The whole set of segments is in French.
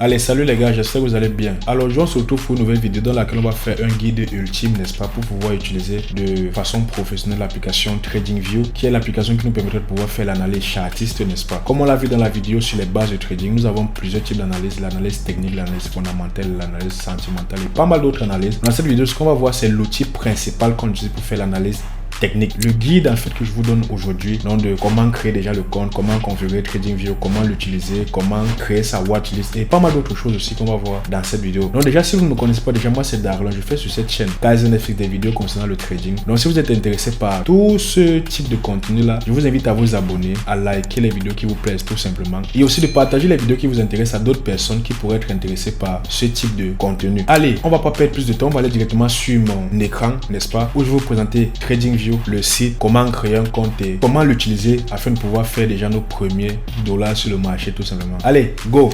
Allez, salut les gars, j'espère que vous allez bien. Alors, aujourd'hui, on se retrouve pour une nouvelle vidéo dans laquelle on va faire un guide ultime, n'est-ce pas, pour pouvoir utiliser de façon professionnelle l'application TradingView, qui est l'application qui nous permettrait de pouvoir faire l'analyse chartiste, n'est-ce pas. Comme on l'a vu dans la vidéo sur les bases de trading, nous avons plusieurs types d'analyse, l'analyse technique, l'analyse fondamentale, l'analyse sentimentale et pas mal d'autres analyses. Dans cette vidéo, ce qu'on va voir, c'est l'outil principal qu'on utilise pour faire l'analyse technique. Le guide en fait que je vous donne aujourd'hui, donc de comment créer déjà le compte, comment configurer TradingView, comment l'utiliser, comment créer sa watchlist et pas mal d'autres choses aussi qu'on va voir dans cette vidéo. Donc déjà, si vous ne me connaissez pas déjà, moi c'est Darlon, je fais sur cette chaîne KaizenFX des vidéos concernant le trading. Donc si vous êtes intéressé par tout ce type de contenu là, je vous invite à vous abonner, à liker les vidéos qui vous plaisent tout simplement et aussi de partager les vidéos qui vous intéressent à d'autres personnes qui pourraient être intéressées par ce type de contenu. Allez, on va pas perdre plus de temps, on va aller directement sur mon écran, n'est-ce pas, où je vais vous présenter TradingView, le site, comment créer un compte et comment l'utiliser afin de pouvoir faire déjà nos premiers dollars sur le marché tout simplement. Allez, go!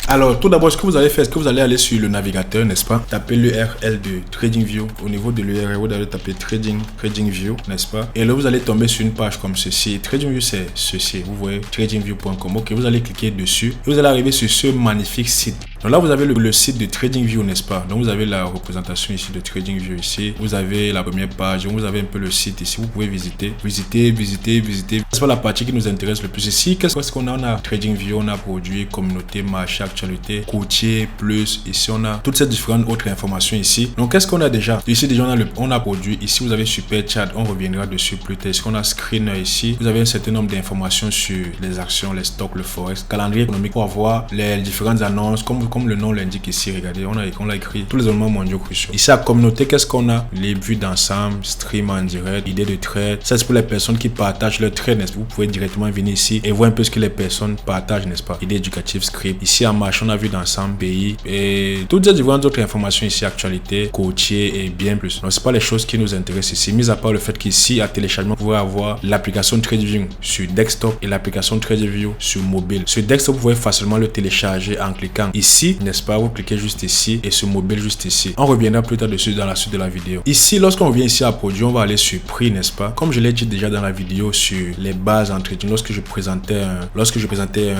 Alors, tout d'abord, ce que vous allez faire, c'est que vous allez aller sur le navigateur, n'est-ce pas? Taper l'URL de TradingView. Au niveau de l'URL, vous allez taper TradingView, n'est-ce pas? Et là, vous allez tomber sur une page comme ceci. TradingView, c'est ceci. Vous voyez, tradingview.com. Ok, vous allez cliquer dessus et vous allez arriver sur ce magnifique site. Donc là, vous avez le site de TradingView, n'est-ce pas? Donc, vous avez la représentation ici de TradingView ici. Vous avez la première page. Vous avez un peu le site ici. Vous pouvez visiter. C'est pas la partie qui nous intéresse le plus. Ici, qu'est-ce qu'on a? On a TradingView, on a produit, communauté, marché, actualité, courtier, plus. Ici, on a toutes ces différentes autres informations ici. Donc, qu'est-ce qu'on a déjà? Ici, déjà, on a produit. Ici, vous avez Super Chat. On reviendra dessus plus tard. Ici, on a Screener ici. Vous avez un certain nombre d'informations sur les actions, les stocks, le forex, calendrier économique pour avoir les différentes annonces. Comme le nom l'indique ici, regardez, on a écrit tous les éléments mondiaux cruciaux. Ici, à communauté, qu'est-ce qu'on a? Les vues d'ensemble, stream en direct, idées de trade. Ça, c'est pour les personnes qui partagent leur trade, n'est-ce pas? Vous pouvez directement venir ici et voir un peu ce que les personnes partagent, n'est-ce pas? Idées éducatives, script. Ici, en marche, on a vu d'ensemble, pays et toutes ces différentes autres informations ici, actualité, courtier et bien plus. Donc, c'est pas les choses qui nous intéressent ici, mis à part le fait qu'ici, à téléchargement, vous pouvez avoir l'application TradingView sur desktop et l'application TradingView sur mobile. Sur desktop, vous pouvez facilement le télécharger en cliquant ici, n'est-ce pas? Vous cliquez juste ici et sur mobile juste ici. On reviendra plus tard dessus dans la suite de la vidéo. Ici, lorsqu'on revient ici à produit, on va aller sur prix, n'est-ce pas? Comme je l'ai dit déjà dans la vidéo sur les bases en trading, lorsque je présentais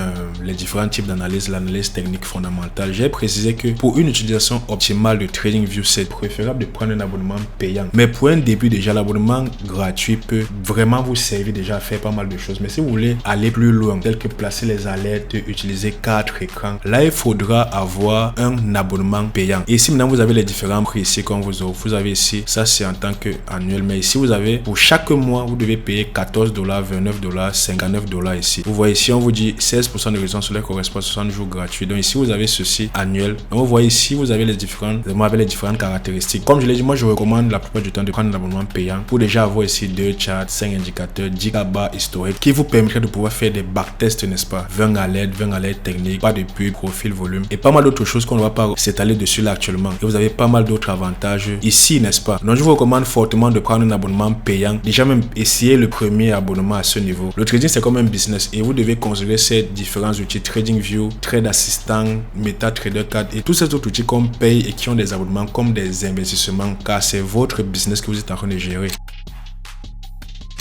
les différents types d'analyse, l'analyse technique fondamentale, j'ai précisé que pour une utilisation optimale de TradingView, c'est préférable de prendre un abonnement payant. Mais pour un début, déjà, l'abonnement gratuit peut vraiment vous servir déjà à faire pas mal de choses. Mais si vous voulez aller plus loin, tel que placer les alertes, utiliser 4 écrans, là, il faudra avoir un abonnement payant. Et ici, maintenant, vous avez les différents prix ici qu'on vous offre. Vous avez ici, ça c'est en tant qu'annuel. Mais ici, vous avez pour chaque mois, vous devez payer $14, $29, $59 ici. Vous voyez ici, on vous dit 16% de réduction sur les correspond à 60 jours gratuits. Donc ici, vous avez ceci annuel. Donc vous voyez ici, vous avez les différentes caractéristiques. Comme je l'ai dit, moi je recommande la plupart du temps de prendre un abonnement payant pour déjà avoir ici 2 charts, 5 indicateurs, 10 barres historiques qui vous permettraient de pouvoir faire des backtests, n'est-ce pas? 20 alertes techniques, pas de pub, profil, volume et pas mal d'autres choses qu'on ne va pas s'étaler dessus là actuellement. Et vous avez pas mal d'autres avantages ici, n'est-ce pas? Donc je vous recommande fortement de prendre un abonnement payant. Déjà même essayer le premier abonnement à ce niveau. Le trading c'est comme un business et vous devez considérer ces différents outils TradingView, Trade Assistant, MetaTrader 4 et tous ces autres outils qu'on paye et qui ont des abonnements comme des investissements car c'est votre business que vous êtes en train de gérer.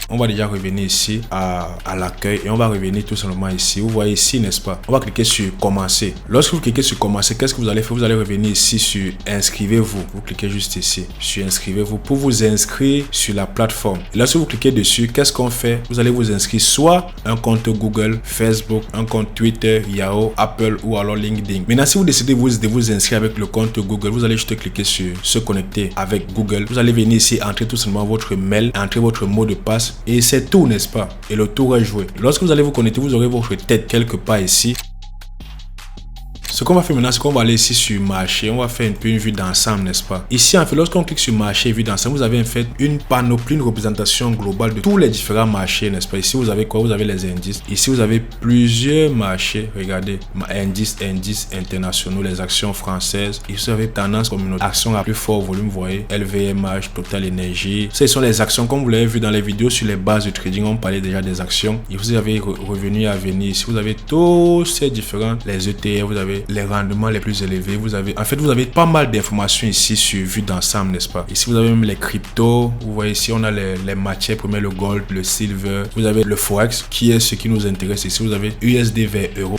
On va déjà revenir ici à l'accueil et on va revenir tout simplement ici. Vous voyez ici, n'est-ce pas? On va cliquer sur commencer. Lorsque vous cliquez sur commencer, qu'est-ce que vous allez faire? Vous allez revenir ici sur inscrivez-vous. Vous cliquez juste ici sur inscrivez-vous pour vous inscrire sur la plateforme. Et lorsque vous cliquez dessus, qu'est-ce qu'on fait? Vous allez vous inscrire soit un compte Google, Facebook, un compte Twitter, Yahoo, Apple ou alors LinkedIn. Maintenant, si vous décidez de vous inscrire avec le compte Google, vous allez juste cliquer sur se connecter avec Google. Vous allez venir ici, entrer tout simplement votre mail, entrer votre mot de passe. Et c'est tout, n'est-ce pas? Et le tour est joué. Lorsque vous allez vous connecter, vous aurez votre tête quelque part ici. Ce qu'on va faire maintenant, c'est qu'on va aller ici sur marché. On va faire un peu une vue d'ensemble, n'est-ce pas? Ici, en fait, lorsqu'on clique sur marché et vue d'ensemble, vous avez en fait une panoplie, une représentation globale de tous les différents marchés, n'est-ce pas? Ici, vous avez quoi? Vous avez les indices. Ici, vous avez plusieurs marchés. Regardez, indices internationaux, les actions françaises. Ici, vous avez tendance communautaire, actions à plus fort volume, vous voyez, LVMH, Total Energy. Ce sont les actions, comme vous l'avez vu dans les vidéos sur les bases de trading, on parlait déjà des actions. Et vous avez revenu à venir. Ici, vous avez tous ces différents, les ETF, vous avez les rendements les plus élevés. Vous avez pas mal d'informations ici sur vue d'ensemble, n'est-ce pas? Ici, vous avez même les cryptos. Vous voyez ici, on a les matières premières, le gold, le silver. Vous avez le forex, qui est ce qui nous intéresse ici. Vous avez USD vers euro.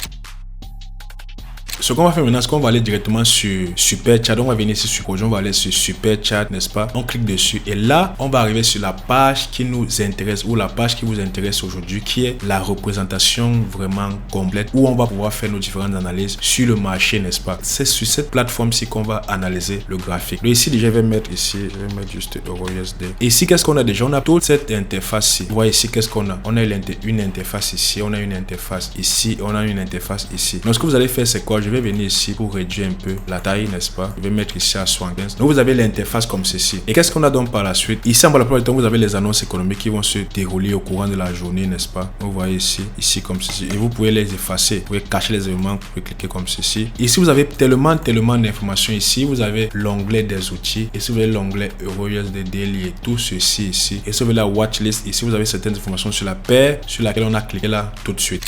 Ce qu'on va faire maintenant, c'est qu'on va aller directement sur Super Chat. On va venir ici sur projet, on va aller sur Super Chat, n'est-ce pas? On clique dessus et là, on va arriver sur la page qui nous intéresse ou la page qui vous intéresse aujourd'hui, qui est la représentation vraiment complète où on va pouvoir faire nos différentes analyses sur le marché, n'est-ce pas? C'est sur cette plateforme-ci qu'on va analyser le graphique. Donc ici, déjà, je vais mettre juste EURUSD. Et ici, qu'est-ce qu'on a déjà? On a toute cette interface-ci. Vous voyez ici, qu'est-ce qu'on a? On a une interface ici, on a une interface ici, on a une interface ici. Donc, ce que vous allez faire, c'est quoi? Je vais venir ici pour réduire un peu la taille, n'est-ce pas? Je vais mettre ici à 75. Donc, vous avez l'interface comme ceci. Et qu'est-ce qu'on a donc par la suite? Ici, en bas, la plupart du temps, vous avez les annonces économiques qui vont se dérouler au courant de la journée, n'est-ce pas? Vous voyez ici comme ceci. Et vous pouvez les effacer. Vous pouvez cacher les éléments. Vous pouvez cliquer comme ceci. Ici, vous avez tellement d'informations. Ici, vous avez l'onglet des outils. Ici, vous avez l'onglet EURUSD Daily et tout ceci ici. Et ici, vous avez la watchlist. Ici, vous avez certaines informations sur la paire sur laquelle on a cliqué là tout de suite.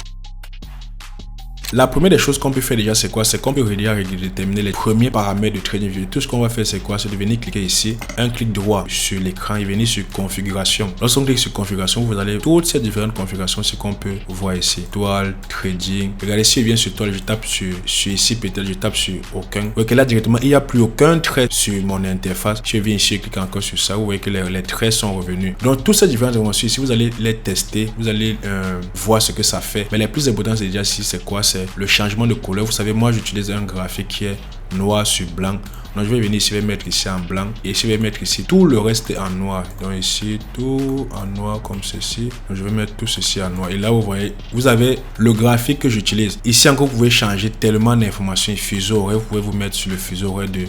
La première des choses qu'on peut faire déjà, c'est quoi? C'est qu'on peut déjà déterminer les premiers paramètres de TradingView. Tout ce qu'on va faire, c'est quoi? C'est de venir cliquer ici, un clic droit sur l'écran et venir sur configuration. Lorsqu'on clique sur configuration, vous allez toutes ces différentes configurations, ce qu'on peut voir ici. Toile, trading. Regardez, si je viens sur toile, je tape sur ici, peut-être je tape sur aucun. Ok, là directement, il n'y a plus aucun trait sur mon interface. Je viens ici, je clique encore sur ça. Vous voyez que les traits sont revenus. Donc, toutes ces différentes informations ici, vous allez les tester. Vous allez voir ce que ça fait. Mais les plus importants, c'est déjà ici, c'est quoi? C'est le changement de couleur. Vous savez, moi j'utilise un graphique qui est noir sur blanc. Donc je vais venir ici, je vais mettre ici en blanc et je vais mettre ici tout le reste en noir. Donc ici tout en noir comme ceci. Donc je vais mettre tout ceci en noir et là vous voyez, vous avez le graphique que j'utilise. Ici encore vous pouvez changer tellement d'informations. Fuseau horaire, vous pouvez vous mettre sur le fuseau horaire de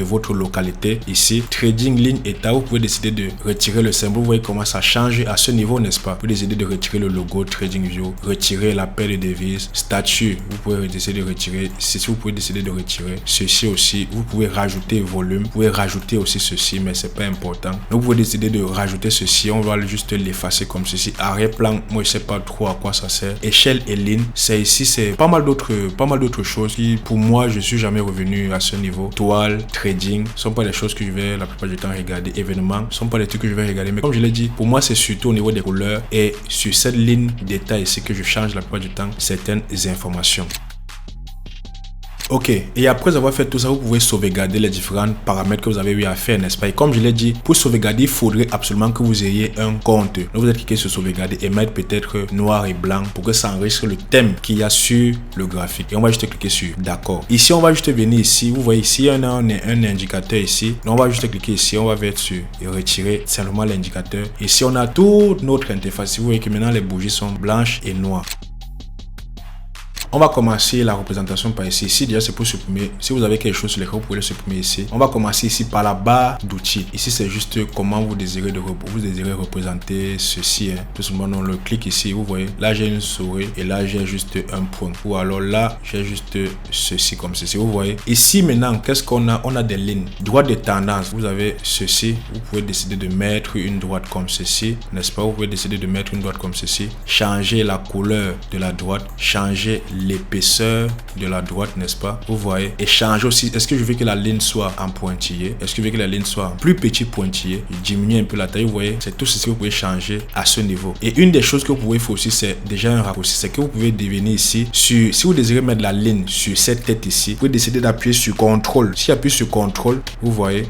votre localité. Ici trading ligne état, vous pouvez décider de retirer le symbole. Vous voyez comment ça change à ce niveau, n'est-ce pas? Vous pouvez décider de retirer le logo TradingView, retirer la paire de devises, statut, vous pouvez décider de retirer ceci, vous pouvez décider de retirer ceci aussi. Vous pouvez rajouter volume, vous pouvez rajouter aussi ceci, mais c'est pas important. Donc vous pouvez décider de rajouter ceci, on va juste l'effacer comme ceci. Arrière-plan, moi je sais pas trop à quoi ça sert. Échelle et ligne, c'est ici, c'est pas mal d'autres choses qui pour moi je suis jamais revenu à ce niveau. Toile, trading, sont pas des choses que je vais la plupart du temps regarder. Événements, sont pas des trucs que je vais regarder, mais comme je l'ai dit, pour moi c'est surtout au niveau des couleurs et sur cette ligne d'état ici que je change la plupart du temps certaines informations. Ok, et après avoir fait tout ça, vous pouvez sauvegarder les différents paramètres que vous avez eu à faire, n'est-ce pas? Et comme je l'ai dit, pour sauvegarder, il faudrait absolument que vous ayez un compte. Donc vous allez cliquer sur sauvegarder et mettre peut-être noir et blanc pour que ça enregistre le thème qu'il y a sur le graphique. Et on va juste cliquer sur d'accord. Ici, on va juste venir ici. Vous voyez ici, on a un indicateur ici. Donc on va juste cliquer ici. On va mettre sur et retirer simplement l'indicateur. Ici, on a toute notre interface. Vous voyez que maintenant les bougies sont blanches et noires. On va commencer la représentation par ici. Ici, déjà, c'est pour supprimer. Si vous avez quelque chose sur l'écran, vous pouvez le supprimer ici. On va commencer ici par la barre d'outils. Ici, c'est juste comment vous désirez représenter ceci. Tout simplement, on le clique ici. Vous voyez, là, j'ai une souris et là, j'ai juste un point. Ou alors là, j'ai juste ceci comme ceci. Vous voyez. Ici, maintenant, qu'est-ce qu'on a? On a des lignes. Droite de tendance. Vous avez ceci. Vous pouvez décider de mettre une droite comme ceci. N'est-ce pas? Vous pouvez décider de mettre une droite comme ceci. Changer la couleur de la droite. Changer l'épaisseur de la droite, n'est-ce pas? Vous voyez. Et changer aussi. Est-ce que je veux que la ligne soit en pointillé? Est-ce que je veux que la ligne soit en plus petit pointillé? Je diminue un peu la taille. Vous voyez. C'est tout ceci que vous pouvez changer à ce niveau. Et une des choses que vous pouvez faire aussi, c'est déjà un raccourci. C'est que vous pouvez devenir ici. Si vous désirez mettre la ligne sur cette tête ici, vous pouvez décider d'appuyer sur CTRL. Si j'appuie sur CTRL, vous voyez,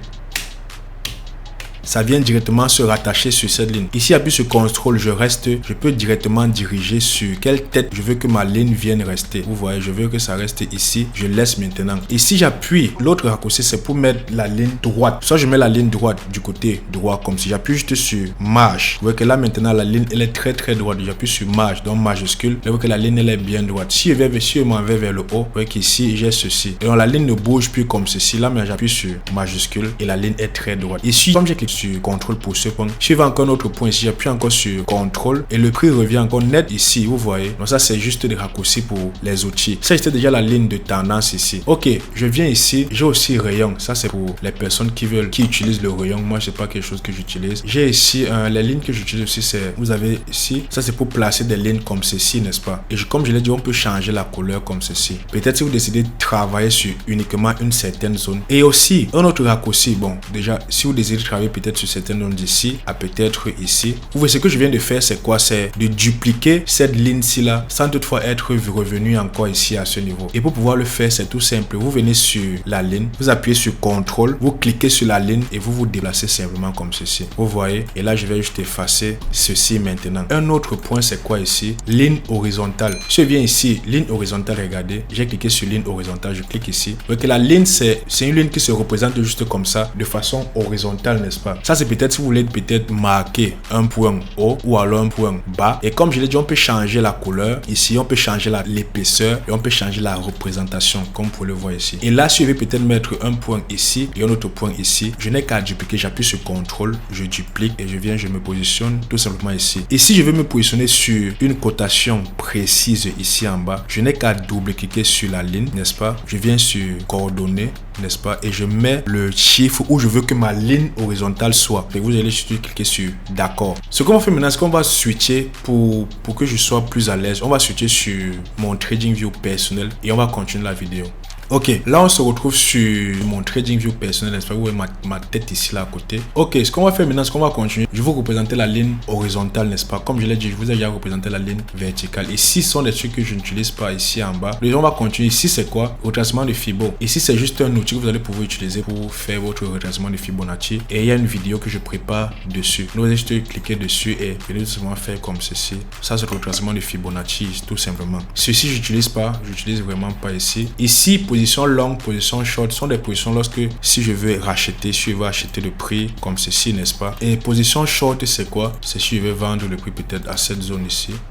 ça vient directement se rattacher sur cette ligne. Ici, j'appuie sur CTRL, je peux directement diriger sur quelle tête je veux que ma ligne vienne rester. Vous voyez, je veux que ça reste ici. Je laisse maintenant. Ici, j'appuie. L'autre raccourci, c'est pour mettre la ligne droite. Soit je mets la ligne droite du côté droit comme si j'appuie juste sur marge. Vous voyez que là, maintenant, la ligne, elle est très droite. J'appuie sur marge, donc majuscule. Vous voyez que la ligne, elle est bien droite. Si je m'en vais vers le haut, vous voyez qu'ici, j'ai ceci. Et donc, la ligne ne bouge plus comme ceci. Là, mais j'appuie sur majuscule et la ligne est très droite. Ici, comme j'ai cliqué sur CTRL pour ce point, je vais encore un autre point ici, j'appuie encore sur CTRL et le prix revient encore net ici, vous voyez. Donc ça, c'est juste des raccourcis pour les outils. Ça, c'était déjà la ligne de tendance ici. Ok, je viens ici, j'ai aussi rayon. Ça, c'est pour les personnes qui utilisent le rayon. Moi, c'est pas quelque chose que j'utilise. J'ai ici les lignes que j'utilise aussi, c'est, vous avez ici, ça c'est pour placer des lignes comme ceci, n'est-ce pas? Et comme je l'ai dit, on peut changer la couleur comme ceci. Peut-être si vous décidez de travailler sur uniquement une certaine zone. Et aussi, un autre raccourci, bon, déjà, si vous désirez travailler peut-être peut-être sur certaines zones d'ici à peut-être ici. Vous voyez, ce que je viens de faire, c'est quoi? C'est de dupliquer cette ligne-ci là sans toutefois être revenu encore ici à ce niveau. Et pour pouvoir le faire, c'est tout simple. Vous venez sur la ligne, vous appuyez sur CTRL, vous cliquez sur la ligne et vous vous déplacez simplement comme ceci. Vous voyez? Et là, je vais juste effacer ceci maintenant. Un autre point, c'est quoi ici? Ligne horizontale. Si je viens ici, ligne horizontale, regardez, j'ai cliqué sur ligne horizontale, je clique ici. Vous voyez que la ligne, c'est une ligne qui se représente juste comme ça, de façon horizontale, n'est-ce pas? Ça, c'est peut-être si vous voulez peut-être marquer un point haut ou alors un point bas. Et comme je l'ai dit, on peut changer la couleur. Ici, on peut changer l'épaisseur et on peut changer la représentation, comme vous pouvez le voir ici. Et là, si je vais peut-être mettre un point ici et un autre point ici, je n'ai qu'à dupliquer. J'appuie sur CTRL, je duplique et je viens, je me positionne tout simplement ici. Et si je veux me positionner sur une cotation précise ici en bas, je n'ai qu'à double-cliquer sur la ligne, n'est-ce pas? Je viens sur coordonnées, n'est-ce pas? Et je mets le chiffre où je veux que ma ligne horizontale soit. Et vous allez juste cliquer sur d'accord. Ce qu'on va faire maintenant, c'est qu'on va switcher pour que je sois plus à l'aise. On va switcher sur mon TradingView personnel et on va continuer la vidéo. Ok, là on se retrouve sur mon TradingView personnel, n'est-ce pas? Vous voyez ma tête ici là à côté. Ok, ce qu'on va faire maintenant, c'est qu'on va continuer. Je vais vous représenter la ligne horizontale, n'est-ce pas? Comme je l'ai dit, je vous ai déjà représenté la ligne verticale. Ici, ce sont des trucs que je n'utilise pas ici en bas. On va continuer. Ici, c'est quoi? Retracement de Fibonacci. Ici, c'est juste un outil que vous allez pouvoir utiliser pour faire votre retracement de Fibonacci. Et il y a une vidéo que je prépare dessus. Vous allez juste cliquer dessus et venez tout simplement faire comme ceci. Ça, c'est le retracement de Fibonacci, tout simplement. Ceci, j'utilise pas. J'utilise vraiment pas ici. Ici, position longue, position short sont des positions lorsque si je veux racheter, si je veux acheter le prix comme ceci, n'est-ce pas? Et position short, c'est quoi? C'est si je veux vendre le prix peut-être à cette zone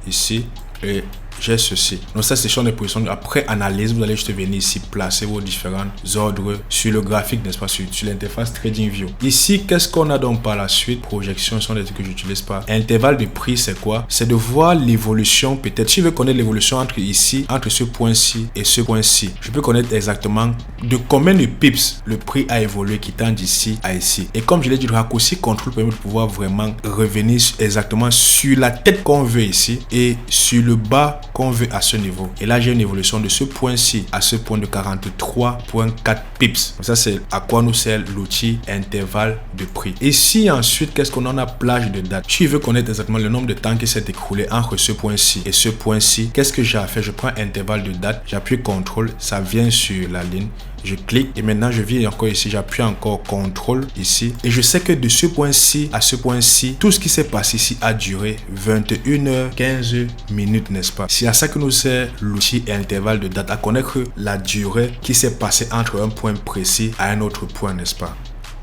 ici, et j'ai ceci. Donc ça, c'est sur des positions. Après analyse, vous allez juste venir ici, placer vos différents ordres sur le graphique, n'est-ce pas, sur l'interface TradingView. Ici, qu'est-ce qu'on a donc par la suite? Projection sont des trucs que j'utilise pas. Intervalle de prix, c'est quoi? C'est de voir l'évolution. Peut-être si je veux connaître l'évolution entre ici, entre ce point-ci et ce point-ci, je peux connaître exactement de combien de pips le prix a évolué quittant d'ici à ici. Et comme je l'ai dit, le raccourci contrôle permet de pouvoir vraiment revenir exactement sur la tête qu'on veut ici et sur le bas qu'on veut à ce niveau. Et là, j'ai une évolution de ce point-ci à ce point de 43.4 pips. Donc ça, c'est à quoi nous sert l'outil intervalle de prix. Ici, ensuite, qu'est-ce qu'on en a? Plage de date. Si je veux connaître exactement le nombre de temps qui s'est écoulé entre ce point-ci et ce point-ci, qu'est-ce que j'ai à faire? Je prends intervalle de date, j'appuie CTRL, ça vient sur la ligne. Je clique et maintenant je viens encore ici, j'appuie encore CTRL ici et je sais que de ce point-ci à ce point-ci, tout ce qui s'est passé ici a duré 21h15 minutes, n'est-ce pas? C'est à ça que nous sert l'outil intervalle de date, à connaître la durée qui s'est passée entre un point précis à un autre point, n'est-ce pas?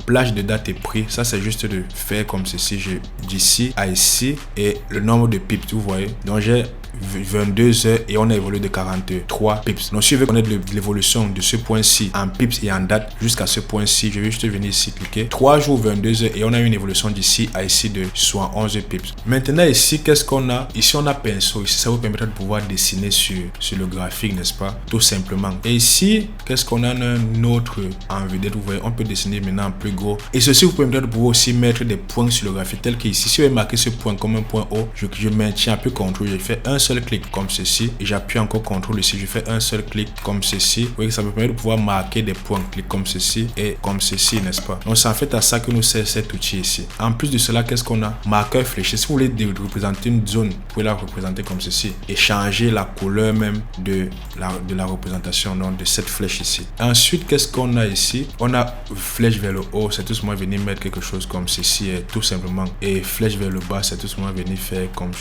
Plage de date et prix, ça c'est juste de faire comme ceci, d'ici à ici et le nombre de pips, vous voyez. Donc j'ai 22 heures et on a évolué de 43 pips. Donc si je veux connaître l'évolution de ce point-ci en pips et en date jusqu'à ce point-ci, je vais juste venir ici cliquer 3 jours 22 heures et on a une évolution d'ici à ici de 71 pips. Maintenant ici, qu'est-ce qu'on a? Ici on a pinceau, ici ça vous permettra de pouvoir dessiner sur le graphique, n'est-ce pas? Tout simplement. Et ici, qu'est-ce qu'on a? Un autre en vedette, vous voyez, on peut dessiner maintenant en plus gros. Et ceci vous permettra de pouvoir aussi mettre des points sur le graphique tel qu'ici. Si je vais marquer ce point comme un point haut, je maintiens un peu CTRL, je fais un seul clic comme ceci et j'appuie encore CTRL ici, je fais un seul clic comme ceci. Vous voyez que ça me permet de pouvoir marquer des points, clic comme ceci et comme ceci, n'est-ce pas? Donc c'est en fait à ça que nous sert cet outil ici. En plus de cela, qu'est-ce qu'on a? Marqueur fléché. Si vous voulez représenter une zone, vous pouvez la représenter comme ceci et changer la couleur même de la représentation, donc de cette flèche ici. Ensuite, qu'est-ce qu'on a ici? On a flèche vers le haut, c'est tout simplement venir mettre quelque chose comme ceci et tout simplement. Et flèche vers le bas, c'est tout simplement venir faire comme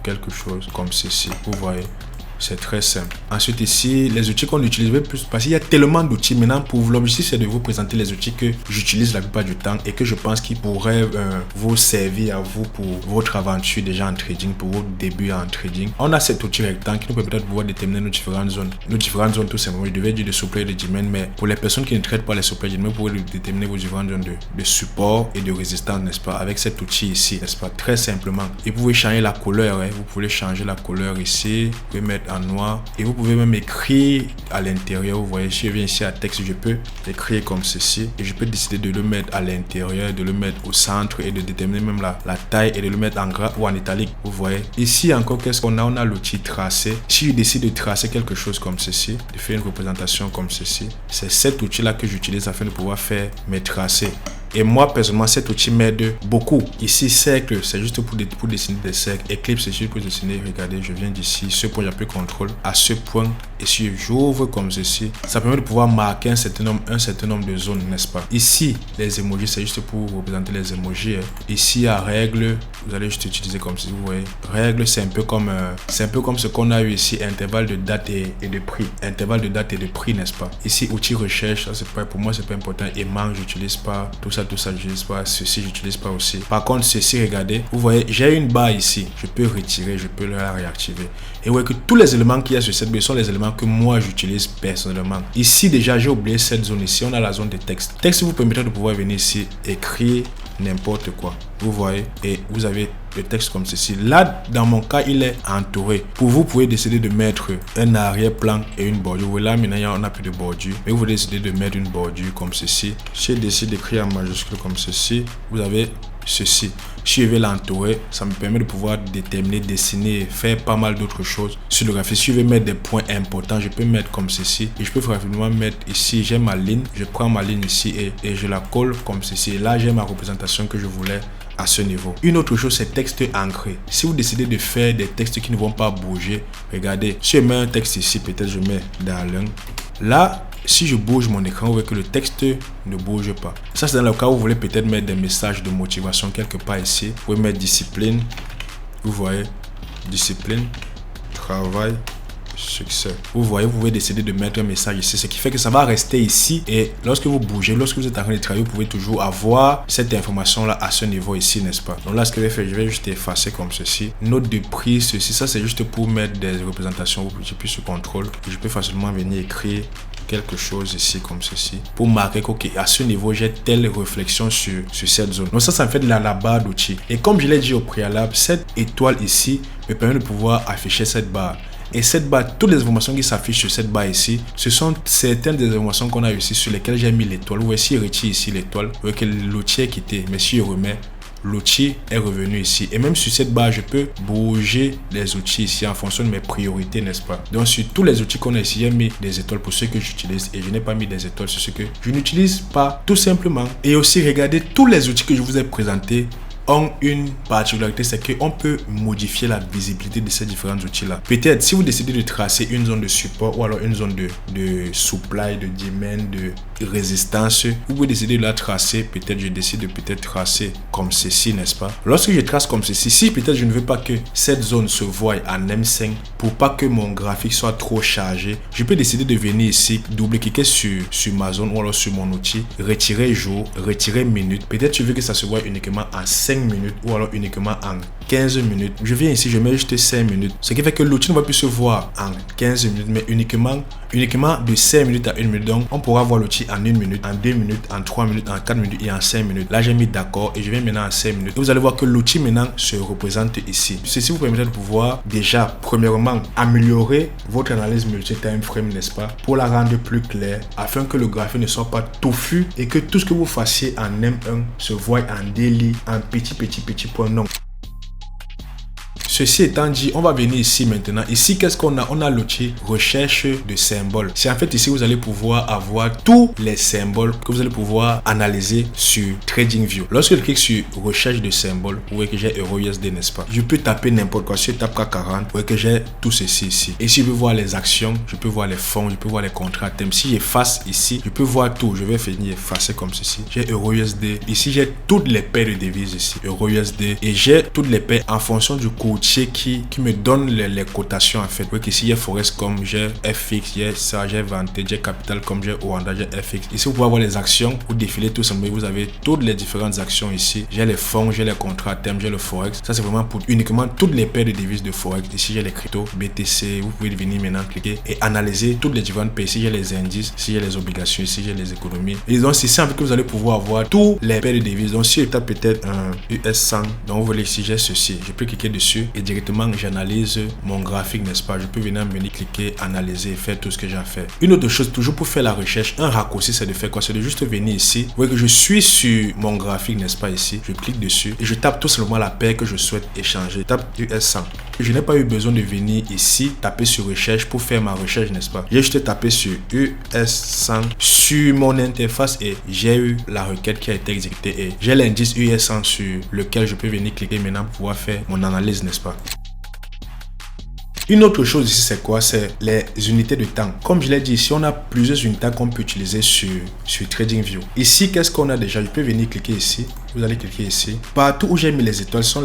quelque chose comme ceci. Vous voyez, c'est très simple. Ensuite ici, les outils qu'on utilise plus parce qu'il y a tellement d'outils maintenant. Pour l'objectif, c'est de vous présenter les outils que j'utilise la plupart du temps et que je pense qu'ils pourraient vous servir à vous pour votre aventure déjà en trading, pour votre début en trading. On a cet outil rectangle qui nous permet de pouvoir déterminer nos différentes zones. Nos différentes zones, tout simplement. Je devais dire de supply et de demand, mais pour les personnes qui ne traitent pas les supply et de demand, vous pouvez déterminer vos différentes zones de support et de résistance, n'est-ce pas, avec cet outil ici, n'est-ce pas, très simplement. Et vous pouvez changer la couleur, hein. Vous pouvez changer la couleur ici, vous pouvez mettre en noir et vous pouvez même écrire à l'intérieur. Vous voyez, si je viens ici à texte, je peux écrire comme ceci et je peux décider de le mettre à l'intérieur, de le mettre au centre et de déterminer même la taille et de le mettre en gras ou en italique. Vous voyez, ici encore, qu'est-ce qu'on a? On a l'outil tracer. Si je décide de tracer quelque chose comme ceci, de faire une représentation comme ceci, c'est cet outil là que j'utilise afin de pouvoir faire mes tracés. Et moi, personnellement, cet outil m'aide beaucoup. Ici, cercle, c'est juste pour dessiner des cercles. Ellipse, c'est juste pour dessiner. Regardez, je viens d'ici. Ce point, j'appuie CTRL. À ce point, et si j'ouvre comme ceci, ça permet de pouvoir marquer un certain nombre de zones, n'est-ce pas? Ici, les emojis, c'est juste pour représenter les emojis. Ici, à règle, vous allez juste utiliser comme si vous voyez. Règle, c'est un peu comme ce qu'on a eu ici, intervalle de date et de prix. Intervalle de date et de prix, n'est-ce pas? Ici, outil recherche, ça c'est pas, pour moi, c'est pas important. Aimant, j'utilise pas. Tout ça, j'utilise pas. Ceci, j'utilise pas aussi. Par contre, ceci, regardez, vous voyez, j'ai une barre ici. Je peux retirer, je peux la réactiver. Et vous voyez que tous les éléments qu'il y a sur cette barre sont les éléments que moi, j'utilise personnellement. Ici, déjà, j'ai oublié cette zone ici. On a la zone de texte. Texte vous permettra de pouvoir venir ici, écrire n'importe quoi. Vous voyez, et vous avez le texte comme ceci. Là, dans mon cas, il est entouré. Pour vous pouvez décider de mettre un arrière-plan et une bordure. Vous voyez, là, maintenant, on n'a plus de bordure. Mais vous décidez de mettre une bordure comme ceci. Si je décide d'écrire en majuscule comme ceci, vous avez ceci. Si je vais l'entourer, ça me permet de pouvoir déterminer, dessiner, faire pas mal d'autres choses sur le graphique. Si je veux mettre des points importants, je peux mettre comme ceci. Et je peux facilement mettre ici, j'ai ma ligne. Je prends ma ligne ici et je la colle comme ceci. Et là, j'ai ma représentation que je voulais à ce niveau. Une autre chose, c'est texte ancré. Si vous décidez de faire des textes qui ne vont pas bouger, regardez, si je mets un texte ici, peut-être je mets Darling. Là, si je bouge mon écran, vous voyez que le texte ne bouge pas. Ça, c'est dans le cas où vous voulez peut-être mettre des messages de motivation quelque part ici. Vous pouvez mettre discipline. Vous voyez, discipline, travail, succès. Vous voyez, vous pouvez décider de mettre un message ici, ce qui fait que ça va rester ici. Et lorsque vous bougez, lorsque vous êtes en train de travailler, vous pouvez toujours avoir cette information-là à ce niveau ici, n'est-ce pas? Donc là, ce que je vais faire, je vais juste effacer comme ceci. Note de prix, ceci, ça c'est juste pour mettre des représentations. Je peux sur contrôle. Je peux facilement venir écrire quelque chose ici comme ceci pour marquer qu'à à ce niveau j'ai telle réflexion sur cette zone. Donc ça me fait de la barre d'outils. Et comme je l'ai dit au préalable, cette étoile ici me permet de pouvoir afficher cette barre. Et cette barre, toutes les informations qui s'affichent sur cette barre ici, ce sont certaines des informations qu'on a ici sur lesquelles j'ai mis l'étoile. Vous voyez, si je retire ici l'étoile, vous voyez que l'outil est quitté. Mais si je remets, l'outil est revenu ici. Et même sur cette barre, je peux bouger les outils ici en fonction de mes priorités, n'est-ce pas? Donc sur tous les outils qu'on a ici, j'ai mis des étoiles pour ceux que j'utilise et je n'ai pas mis des étoiles sur ceux que je n'utilise pas, tout simplement. Et aussi, regardez, tous les outils que je vous ai présentés ont une particularité, c'est qu'on peut modifier la visibilité de ces différents outils-là. Peut-être, si vous décidez de tracer une zone de support ou alors une zone de supply, de demand, de résistance, vous pouvez décider de la tracer. Peut-être, je décide de peut-être tracer comme ceci, n'est-ce pas? Lorsque je trace comme ceci, si peut-être je ne veux pas que cette zone se voie en M5 pour pas que mon graphique soit trop chargé, je peux décider de venir ici, double-cliquer sur ma zone ou alors sur mon outil, retirer jour, retirer minute. Peut-être je veux que ça se voit uniquement en 5 minutes ou alors uniquement en 15 minutes. Je viens ici, je mets juste 5 minutes. Ce qui fait que l'outil ne va plus se voir en 15 minutes, mais uniquement de 5 minutes à 1 minute. Donc, on pourra voir l'outil en 1 minute, en 2 minutes, en 3 minutes, en 4 minutes et en 5 minutes. Là, j'ai mis d'accord et je viens maintenant en 5 minutes. Et vous allez voir que l'outil maintenant se représente ici. Ceci vous permettra de pouvoir déjà, premièrement, améliorer votre analyse multi-time frame, n'est-ce pas? Pour la rendre plus claire, afin que le graphique ne soit pas touffu et que tout ce que vous fassiez en M1 se voit en daily, en petit point. Non. Ceci étant dit, on va venir ici maintenant. Ici, qu'est-ce qu'on a? On a l'outil recherche de symboles. C'est en fait ici, vous allez pouvoir avoir tous les symboles que vous allez pouvoir analyser sur TradingView. Lorsque je clique sur recherche de symboles, vous voyez que j'ai EURUSD, n'est-ce pas? Je peux taper n'importe quoi. Si je tape K40, vous voyez que j'ai tout ceci ici. Et si je veux voir les actions, je peux voir les fonds, je peux voir les contrats à thème. Si j'efface ici, je peux voir tout. Je vais finir effacer comme ceci. J'ai EURUSD. Ici, j'ai toutes les paires de devises ici. EURUSD. Et j'ai toutes les paires en fonction du cours qui me donne les cotations en fait. Vous voyez qu'ici il y a Forex.com, j'ai FX, j'ai ça, j'ai Vantage, j'ai Capital.com, j'ai Oanda, j'ai FX. Ici vous pouvez avoir les actions, vous défilez tout simplement, vous avez toutes les différentes actions ici. J'ai les fonds, j'ai les contrats à terme, j'ai le Forex. Ça c'est vraiment pour uniquement toutes les paires de devises de Forex. Ici j'ai les cryptos, BTC, vous pouvez venir maintenant cliquer et analyser toutes les différentes paires. Ici j'ai les indices, ici j'ai les obligations, ici j'ai les économies. Et donc c'est simple que vous allez pouvoir avoir tous les paires de devises. Donc si je tape peut-être un US100, donc vous voyez ici j'ai ceci, je peux cliquer dessus. et directement j'analyse mon graphique, n'est-ce pas? Je peux venir cliquer, analyser et faire tout ce que j'ai à faire. Une autre chose, toujours pour faire la recherche, un raccourci, c'est de faire quoi? C'est de juste venir ici. Vous voyez que je suis sur mon graphique, n'est-ce pas, ici? Je clique dessus et je tape tout simplement la paire que je souhaite échanger. Je tape US100. Je n'ai pas eu besoin de venir ici, taper sur recherche pour faire ma recherche, n'est-ce pas? J'ai juste tapé sur US100 sur mon interface et j'ai eu la requête qui a été exécutée et j'ai l'indice US100 sur lequel je peux venir cliquer maintenant pour pouvoir faire mon analyse, n'est-ce pas? Une autre chose ici, c'est quoi? C'est les unités de temps. Comme je l'ai dit, ici, on a plusieurs unités qu'on peut utiliser sur TradingView. Ici, qu'est-ce qu'on a déjà? Je peux venir cliquer ici. Vous allez cliquer ici. Partout où j'ai mis les étoiles sont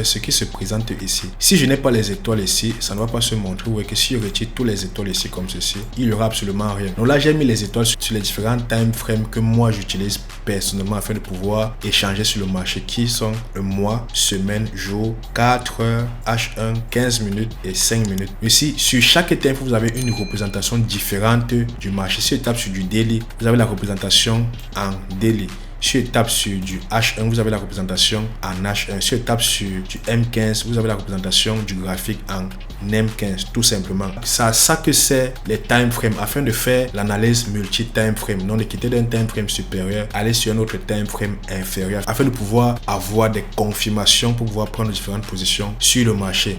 ce qui se présente ici. Si je n'ai pas les étoiles ici, ça ne va pas se montrer. Vous voyez que si je retire tous les étoiles ici comme ceci, il n'y aura absolument rien. Donc là, j'ai mis les étoiles sur les différents time frames que moi j'utilise personnellement afin de pouvoir échanger sur le marché, qui sont le mois, semaine, jour, 4 heures, H1, 15 minutes et 5 minutes. Ici, sur chaque time, vous avez une représentation différente du marché. Si je tape sur du daily, vous avez la représentation en daily. Si je tape sur du H1, vous avez la représentation en H1. Si je tape sur du M15, vous avez la représentation du graphique en M15, tout simplement. C'est à ça que c'est les time frames, afin de faire l'analyse multi-time frame. Non de quitter d'un time frame supérieur, aller sur un autre time frame inférieur, afin de pouvoir avoir des confirmations pour pouvoir prendre différentes positions sur le marché.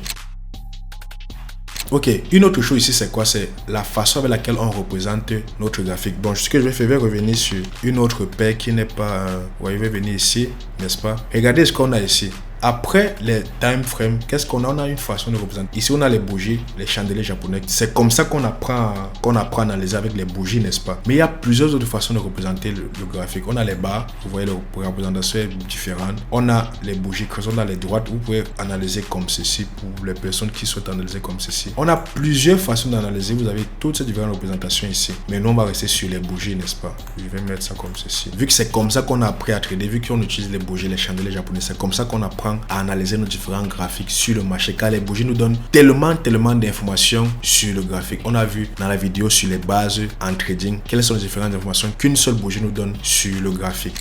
Ok, une autre chose ici, c'est quoi? C'est la façon avec laquelle on représente notre graphique. Bon, ce que je vais faire, je vais revenir sur une autre paire qui n'est pas... je vais venir ici, n'est-ce pas? Regardez ce qu'on a ici. Après les time frames, qu'est-ce qu'on a? On a une façon de représenter. Ici, on a les bougies, les chandeliers japonais. C'est comme ça qu'on apprend à analyser avec les bougies, n'est-ce pas? Mais il y a plusieurs autres façons de représenter le graphique. On a les barres, vous voyez, la représentation est différente. On a les bougies creuses, on a les droites. Vous pouvez analyser comme ceci pour les personnes qui souhaitent analyser comme ceci. On a plusieurs façons d'analyser. Vous avez toutes ces différentes représentations ici. Mais nous, on va rester sur les bougies, n'est-ce pas? Je vais mettre ça comme ceci. Vu que c'est comme ça qu'on a appris à trader, vu qu'on utilise les bougies, les chandeliers japonais, c'est comme ça qu'on apprend à analyser nos différents graphiques sur le marché, car les bougies nous donnent tellement d'informations sur le graphique. On a vu dans la vidéo sur les bases en trading quelles sont les différentes informations qu'une seule bougie nous donne sur le graphique.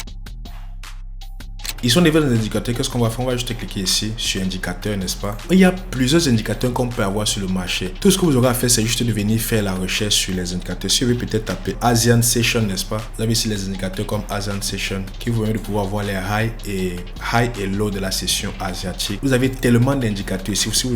Ils sont des indicateurs. Qu'est-ce qu'on va faire? On va juste cliquer ici sur indicateur, n'est-ce pas? Il y a plusieurs indicateurs qu'on peut avoir sur le marché. Tout ce que vous aurez à faire, c'est juste de venir faire la recherche sur les indicateurs. Si vous voulez peut-être taper Asian Session, n'est-ce pas? Vous avez ici les indicateurs comme Asian Session qui vous permettent de pouvoir voir les high et low de la session asiatique. Vous avez tellement d'indicateurs ici. Si vous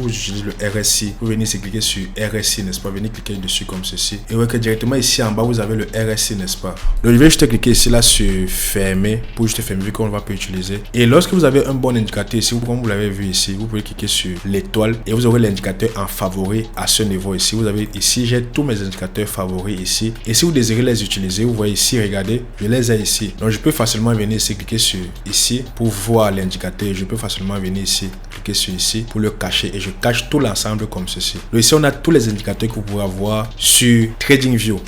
utilisez le RSI, vous venez ici cliquer sur RSI, n'est-ce pas? Venez cliquer dessus comme ceci. Et vous voyez que directement ici en bas, vous avez le RSI, n'est-ce pas? Donc je vais juste cliquer ici là sur fermer pour juste fermer vu qu'on va utiliser. Et lorsque vous avez un bon indicateur ici, comme vous l'avez vu ici, vous pouvez cliquer sur l'étoile et vous aurez l'indicateur en favori à ce niveau ici. Vous avez ici, j'ai tous mes indicateurs favoris ici. Et si vous désirez les utiliser, vous voyez ici, regardez, je les ai ici. Donc je peux facilement venir ici, cliquer sur ici pour voir l'indicateur. Je peux facilement venir ici, cliquer sur ici pour le cacher et je cache tout l'ensemble comme ceci. Donc ici, on a tous les indicateurs que vous pouvez avoir sur TradingView.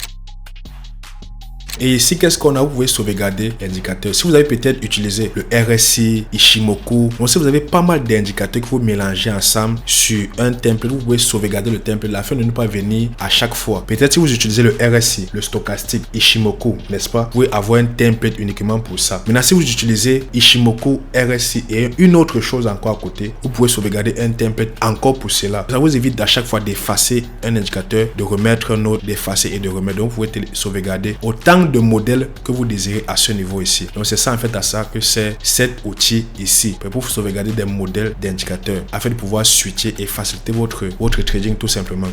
Et ici, qu'est-ce qu'on a? Vous pouvez sauvegarder l'indicateur. Si vous avez peut-être utilisé le RSI, Ishimoku, donc si vous avez pas mal d'indicateurs que vous mélangez ensemble sur un template, vous pouvez sauvegarder le template afin de ne pas venir à chaque fois. Peut-être si vous utilisez le RSI, le stochastique, Ishimoku, n'est-ce pas? Vous pouvez avoir un template uniquement pour ça. Maintenant, si vous utilisez Ishimoku, RSI et une autre chose encore à côté, vous pouvez sauvegarder un template encore pour cela. Ça vous évite à chaque fois d'effacer un indicateur, de remettre un autre, d'effacer et de remettre. Donc, vous pouvez sauvegarder autant de modèles que vous désirez à ce niveau ici. Donc c'est ça en fait à ça que c'est cet outil ici pour sauvegarder des modèles d'indicateurs afin de pouvoir switcher et faciliter votre trading tout simplement.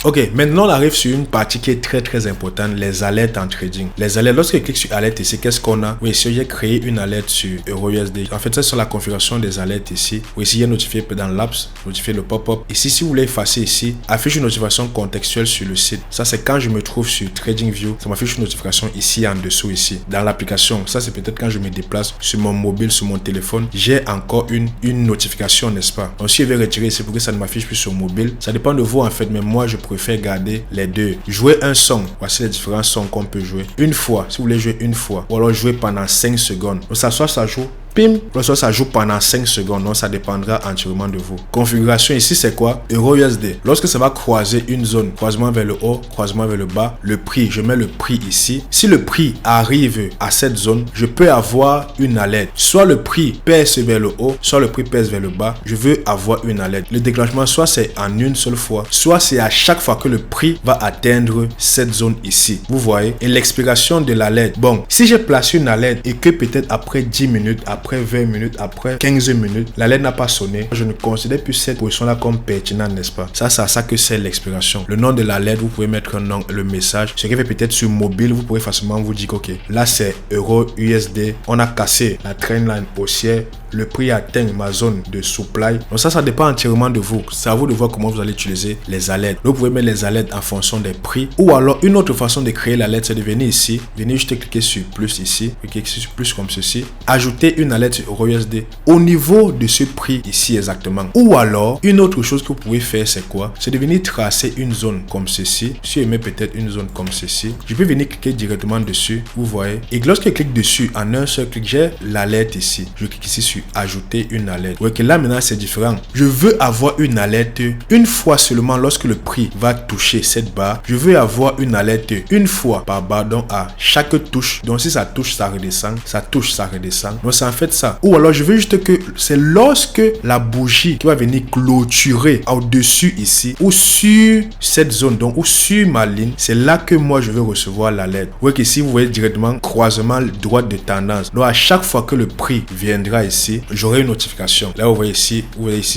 Ok, maintenant on arrive sur une partie qui est très importante, les alertes en trading. Les alertes, lorsque je clique sur alerte ici, qu'est-ce qu'on a? Oui, ici j'ai créé une alerte sur EURUSD. En fait, c'est sur la configuration des alertes ici. Oui, ici il y a notifié dans l'apps, notifier le pop-up. Ici, si vous voulez effacer ici, affiche une notification contextuelle sur le site. Ça, c'est quand je me trouve sur TradingView, ça m'affiche une notification ici en dessous ici. Dans l'application, ça c'est peut-être quand je me déplace sur mon mobile, sur mon téléphone, j'ai encore une notification, n'est-ce pas? Donc si je vais retirer ici pour que ça ne m'affiche plus sur mobile, ça dépend de vous en fait, mais moi je préfère garder les deux. Jouer un son, voici les différents sons qu'on peut jouer une fois, si vous voulez jouer une fois, ou alors jouer pendant 5 secondes. Donc ça soit ça joue pim, lorsque ça joue pendant 5 secondes. Donc ça dépendra entièrement de vous. Configuration ici, c'est quoi? EuroUSD. Lorsque ça va croiser une zone, croisement vers le haut, croisement vers le bas, le prix, je mets le prix ici. Si le prix arrive à cette zone, je peux avoir une alerte. Soit le prix pèse vers le haut, soit le prix pèse vers le bas. Je veux avoir une alerte. Le déclenchement, soit c'est en une seule fois, soit c'est à chaque fois que le prix va atteindre cette zone ici. Vous voyez? Et l'expiration de l'alerte. Bon, si j'ai placé une alerte et que peut-être après 10 minutes, après 20 minutes, après 15 minutes, l'alerte n'a pas sonné, je ne considère plus cette position-là comme pertinente, n'est-ce pas? Ça, c'est à ça que c'est l'expiration. Le nom de l'alerte, vous pouvez mettre un nom, le message. Ce qui fait peut-être sur mobile, vous pouvez facilement vous dire, ok, là c'est EuroUSD, on a cassé la trendline haussière, le prix atteint ma zone de supply. Donc ça dépend entièrement de vous. C'est à vous de voir comment vous allez utiliser les alertes. Vous pouvez mettre les alertes en fonction des prix. Ou alors, une autre façon de créer l'alerte, c'est de venir ici. Venir juste cliquer sur plus ici. Cliquer sur plus comme ceci. Ajouter une alerte sur EuroUSD au niveau de ce prix ici exactement. Ou alors, une autre chose que vous pouvez faire, c'est quoi? C'est de venir tracer une zone comme ceci. Si je mets peut-être une zone comme ceci, je peux venir cliquer directement dessus. Vous voyez? Et lorsque je clique dessus, en un seul clic, j'ai l'alerte ici. Je clique ici sur ajouter une alerte. Vous voyez que là maintenant c'est différent. Je veux avoir une alerte une fois seulement lorsque le prix va toucher cette barre. Je veux avoir une alerte une fois par barre, donc à chaque touche. Donc si ça touche, ça redescend. Ça touche, ça redescend. Donc c'est en fait ça. Ou alors je veux juste que c'est lorsque la bougie qui va venir clôturer au-dessus ici ou sur cette zone, donc ou sur ma ligne, c'est là que moi je veux recevoir l'alerte. Vous voyez qu'ici vous voyez directement croisement droite de tendance. Donc à chaque fois que le prix viendra ici, j'aurai une notification. Là, vous voyez ici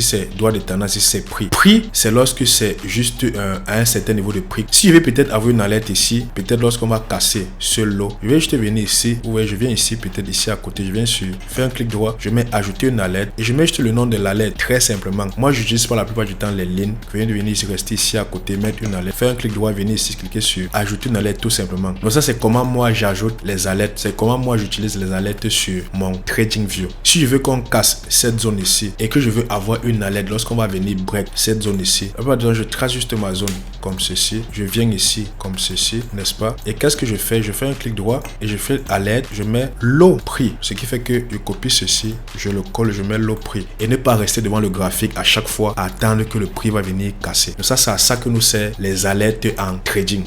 c'est droit de tendance, ici c'est prix. Prix, c'est lorsque c'est juste à un certain niveau de prix. Si je vais peut-être avoir une alerte ici, peut-être lorsqu'on va casser ce lot, je vais juste venir ici. Vous voyez, je viens ici, peut-être ici à côté, je viens sur, faire un clic droit, je mets ajouter une alerte et je mets juste le nom de l'alerte très simplement. Moi, j'utilise pas la plupart du temps les lignes. Je viens de venir ici, rester ici à côté, mettre une alerte, faire un clic droit, venir ici, cliquer sur ajouter une alerte tout simplement. Donc ça, c'est comment moi j'ajoute les alertes. C'est comment moi j'utilise les alertes sur mon TradingView. Si je veux qu'on casse cette zone ici et que je veux avoir une alerte lorsqu'on va venir break cette zone ici, je trace juste ma zone comme ceci, je viens ici comme ceci, n'est-ce pas? Et qu'est-ce que je fais? Je fais un clic droit et je fais alerte, je mets l'eau prix, ce qui fait que je copie ceci, je le colle, je mets l'eau prix et ne pas rester devant le graphique à chaque fois à attendre que le prix va venir casser. Donc ça, c'est à ça que nous sert les alertes en trading.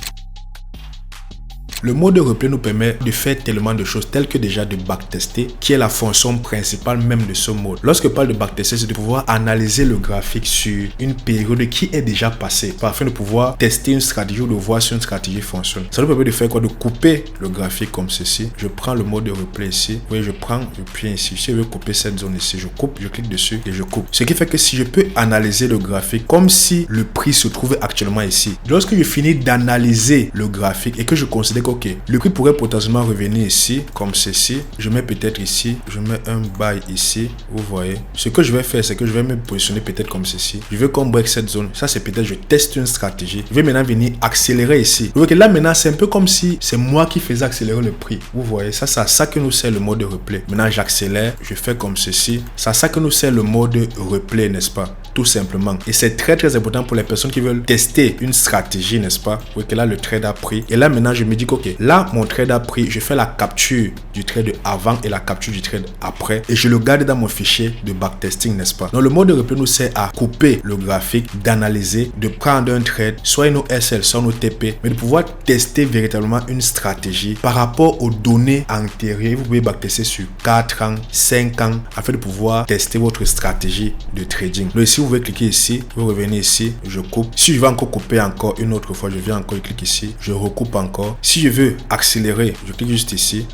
Le mode de replay nous permet de faire tellement de choses telles que déjà de backtester, qui est la fonction principale même de ce mode. Lorsque je parle de backtester, c'est de pouvoir analyser le graphique sur une période qui est déjà passée, afin de pouvoir tester une stratégie ou de voir si une stratégie fonctionne. Ça nous permet de faire quoi? De couper le graphique comme ceci. Je prends le mode de replay ici. Vous voyez, je prends, je pied ici. Si je veux couper cette zone ici, je coupe, je clique dessus et je coupe. Ce qui fait que si je peux analyser le graphique comme si le prix se trouvait actuellement ici. Lorsque je finis d'analyser le graphique et que je considère que ok, le prix pourrait potentiellement revenir ici, comme ceci. Je mets peut-être ici, je mets un buy ici, vous voyez. Ce que je vais faire, c'est que je vais me positionner peut-être comme ceci. Je veux qu'on break cette zone. Ça, c'est peut-être, je teste une stratégie. Je vais maintenant venir accélérer ici. Vous voyez que là, maintenant, c'est un peu comme si c'est moi qui faisais accélérer le prix. Vous voyez, ça, c'est à ça que nous sert le mode de replay. Maintenant, j'accélère, je fais comme ceci. C'est à ça que nous sert le mode replay, n'est-ce pas? Tout simplement. Et c'est très, très important pour les personnes qui veulent tester une stratégie, n'est-ce pas? Vous voyez que là, le trade a pris. Et là, maintenant, je me dis que, ok, là, mon trade a pris, je fais la capture du trade avant et la capture du trade après et je le garde dans mon fichier de backtesting, n'est-ce pas? Donc le mode de replay nous sert à couper le graphique, d'analyser, de prendre un trade, soit nos SL, soit nos TP, mais de pouvoir tester véritablement une stratégie par rapport aux données antérieures. Vous pouvez backtester sur 4 ans, 5 ans afin de pouvoir tester votre stratégie de trading. Donc ici, vous pouvez cliquer ici, vous revenez ici, je coupe. Si je veux encore couper encore une autre fois, je viens encore, je clique ici, je recoupe encore. Si je veux accélérer, je clique juste ici.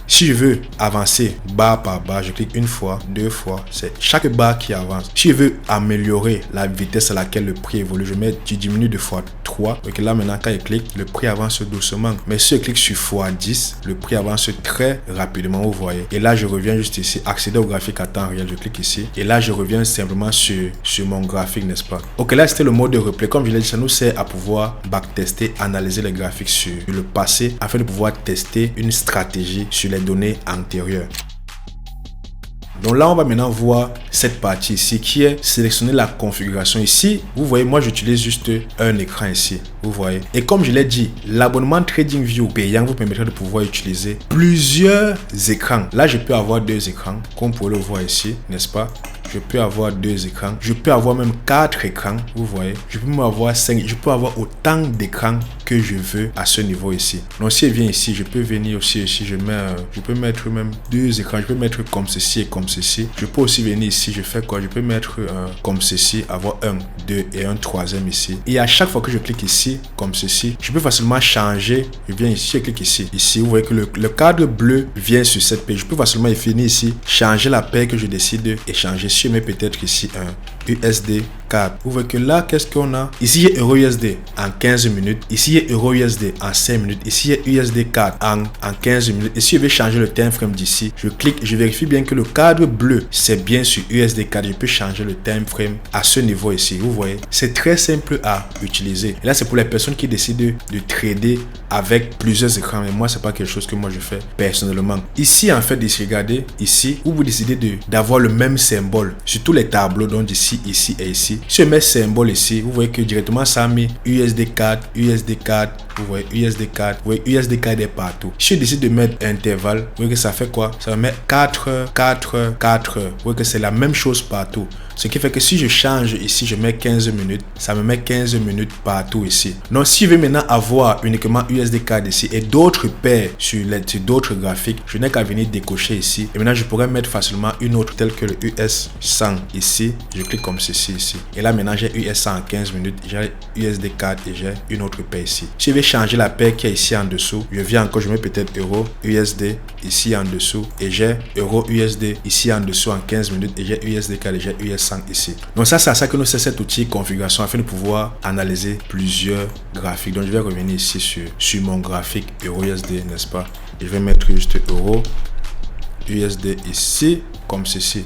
Si je veux avancer barre par barre, je clique une fois, deux fois, c'est chaque barre qui avance. Si je veux améliorer la vitesse à laquelle le prix évolue, je diminue de fois 3. Donc là maintenant quand je clique, le prix avance doucement. Mais si je clique sur fois 10, le prix avance très rapidement, vous voyez. Et là je reviens juste ici, accéder au graphique à temps réel, je clique ici. Et là je reviens simplement sur mon graphique, n'est-ce pas? Ok, là c'était le mode de replay. Comme je l'ai dit, ça nous sert à pouvoir backtester, analyser les graphiques sur le passé afin de pouvoir tester une stratégie sur les données antérieures. Donc là, on va maintenant voir cette partie ici qui est sélectionner la configuration. Ici, vous voyez, moi j'utilise juste un écran ici. Vous voyez. Et comme je l'ai dit, l'abonnement TradingView payant vous permettra de pouvoir utiliser plusieurs écrans. Là, je peux avoir 2 écrans, comme vous pouvez le voir ici, n'est-ce pas? Je peux avoir 2 écrans. Je peux avoir même 4 écrans. Vous voyez. Je peux même avoir 5. Je peux avoir autant d'écrans que je veux à ce niveau ici. Donc si je viens ici, je peux venir aussi ici. Je peux mettre même 2 écrans. Je peux mettre comme ceci et comme ceci. Je peux aussi venir ici. Je fais quoi? Je peux mettre comme ceci, avoir 1, 2 et un troisième ici. Et à chaque fois que je clique ici, comme ceci, je peux facilement changer. Je viens ici, je clique ici. Ici, vous voyez que le cadre bleu vient sur cette paire. Je peux facilement venir ici, changer la paire que je décide d'échanger. Si je mets peut-être ici un USD 4. Vous voyez que là, qu'est-ce qu'on a? Ici, il y a Euro USD en 15 minutes. Ici, il y a Euro USD en 5 minutes. Ici, il y a USD 4 en 15 minutes. Et si je vais changer le time frame d'ici, je clique, je vérifie bien que le cadre bleu, c'est bien sur USD 4. Je peux changer le time frame à ce niveau ici. Vous voyez, c'est très simple à utiliser. Et là, c'est pour les personnes qui décident de trader avec plusieurs écrans. Mais moi, c'est pas quelque chose que moi je fais personnellement. Ici, en fait, regardez, ici, où vous décidez d'avoir le même symbole sur tous les tableaux, donc ici, ici et ici. Si je mets symbole ici, vous voyez que directement ça a mis USD 4, USD 4, vous voyez USD 4, vous voyez USD 4 est partout. Si je décide de mettre intervalle, vous voyez que ça fait quoi? Ça va mettre 4 heures, 4 heures, 4 heures. Vous voyez que c'est la même chose partout. Ce qui fait que si je change ici, je mets 15 minutes, ça me met 15 minutes partout ici. Donc si je veux maintenant avoir uniquement USD 4 ici et d'autres paires sur d'autres graphiques, je n'ai qu'à venir décocher ici. Et maintenant, je pourrais mettre facilement une autre telle que le US 100 ici. Je clique comme ceci ici. Et là, maintenant, j'ai US 100 en 15 minutes, j'ai USD 4 et j'ai une autre paire ici. Si je vais changer la paire qui est ici en dessous, je viens encore, je mets peut-être Euro USD ici en dessous et j'ai Euro USD ici en dessous en 15 minutes et j'ai USD 4 et j'ai US 100 ici. Donc ça, c'est à ça que nous sert cet outil configuration afin de pouvoir analyser plusieurs graphiques. Donc je vais revenir ici sur mon graphique Euro USD, n'est-ce pas? Et je vais mettre juste Euro USD ici comme ceci.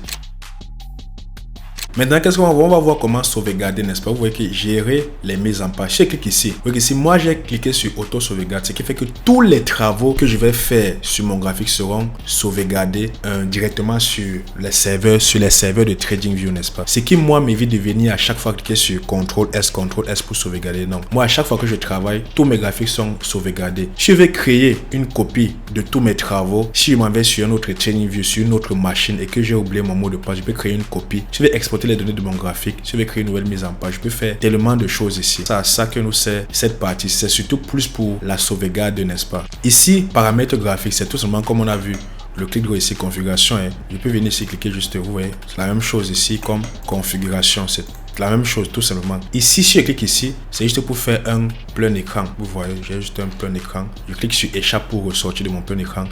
Maintenant, qu'est-ce qu'on va voir? On va voir comment sauvegarder, n'est-ce pas? Vous voyez que gérer les mises en page. Je clique ici. Vous voyez que si moi j'ai cliqué sur auto sauvegarde, ce qui fait que tous les travaux que je vais faire sur mon graphique seront sauvegardés directement sur les serveurs de TradingView, n'est-ce pas? Ce qui moi m'évite de venir à chaque fois cliquer sur CTRL S pour sauvegarder. Non. Moi, à chaque fois que je travaille, tous mes graphiques sont sauvegardés. Si je vais créer une copie de tous mes travaux, si je m'en vais sur un autre TradingView, sur une autre machine et que j'ai oublié mon mot de passe, je peux créer une copie. Je vais exporter les données de mon graphique, je vais créer une nouvelle mise en page, je peux faire tellement de choses ici. C'est à ça que nous sert cette partie, c'est surtout plus pour la sauvegarde, n'est-ce pas? Ici, paramètres graphiques, c'est tout simplement comme on a vu. Le clic droit ici, configuration, je peux venir ici, cliquer juste, vous voyez, c'est la même chose ici comme configuration, c'est la même chose tout simplement. Ici, si je clique ici, c'est juste pour faire un plein écran, vous voyez, j'ai juste un plein écran. Je clique sur échappe pour ressortir de mon plein écran.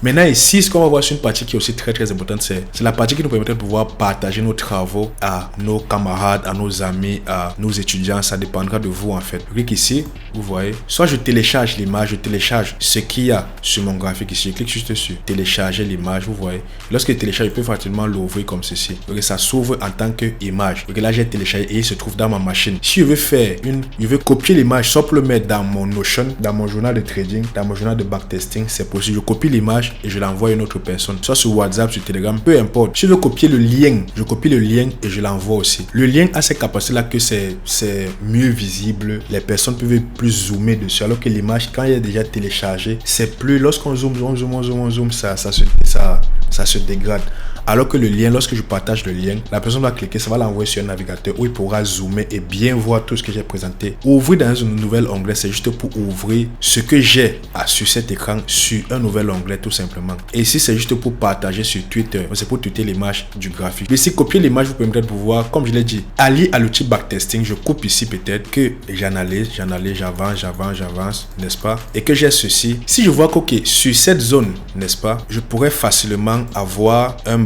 Maintenant ici, ce qu'on va voir sur une partie qui est aussi très importante, c'est la partie qui nous permet de pouvoir partager nos travaux à nos camarades, à nos amis, à nos étudiants. Ça dépendra de vous en fait. Je clique ici, vous voyez. Soit je télécharge l'image, je télécharge ce qu'il y a sur mon graphique ici. Je clique juste sur télécharger l'image, vous voyez. Lorsque je télécharge, je peux facilement l'ouvrir comme ceci. Donc ça s'ouvre en tant qu'image. Donc là, j'ai téléchargé et il se trouve dans ma machine. Si je veux faire je veux copier l'image, soit pour le mettre dans mon Notion, dans mon journal de trading, dans mon journal de backtesting, c'est possible. Je copie l'image et je l'envoie à une autre personne, soit sur WhatsApp, sur Telegram, peu importe. Si je veux copier le lien, je copie le lien et je l'envoie aussi. Le lien a cette capacité là que c'est mieux visible, les personnes peuvent plus zoomer dessus, alors que l'image, quand il est déjà téléchargé, c'est plus, lorsqu'on zoome, ça se dégrade. Alors que le lien, lorsque je partage le lien, la personne va cliquer, ça va l'envoyer sur un navigateur où il pourra zoomer et bien voir tout ce que j'ai présenté. Ouvrir dans un nouvel onglet, c'est juste pour ouvrir ce que j'ai sur cet écran sur un nouvel onglet tout simplement. Et ici, c'est juste pour partager sur Twitter. C'est pour tweeter l'image du graphique. Mais si copier l'image vous permet de pouvoir, comme je l'ai dit, allier à l'outil backtesting, je coupe ici peut-être que j'analyse, j'avance, n'est-ce pas? Et que j'ai ceci. Si je vois que sur cette zone, n'est-ce pas, je pourrais facilement avoir un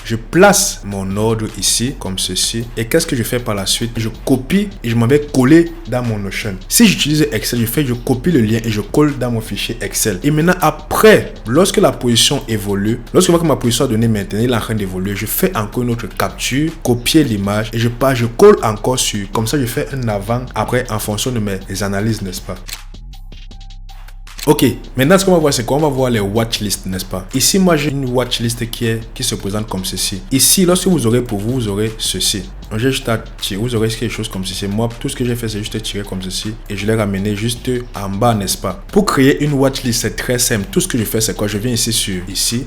je place mon ordre ici comme ceci et qu'est-ce que je fais par la suite? Je copie et je m'en vais coller dans mon Notion. Si j'utilise Excel, je copie le lien et je colle dans mon fichier Excel. Et maintenant après, lorsque la position évolue, lorsque je vois que ma position a donné maintenant, il est en train d'évoluer, je fais encore une autre capture, copier l'image et je colle encore sur, comme ça je fais un avant après en fonction de mes analyses, n'est-ce pas? Ok, maintenant ce qu'on va voir, c'est qu'on va voir les watchlists, n'est-ce pas? Ici, moi j'ai une watchlist qui se présente comme ceci. Ici, lorsque vous aurez pour vous, vous aurez ceci. Donc j'ai juste à tirer, vous aurez quelque chose comme ceci. Moi, tout ce que j'ai fait, c'est juste tirer comme ceci et je l'ai ramené juste en bas, n'est-ce pas? Pour créer une watchlist, c'est très simple. Tout ce que je fais, c'est quoi? Je viens ici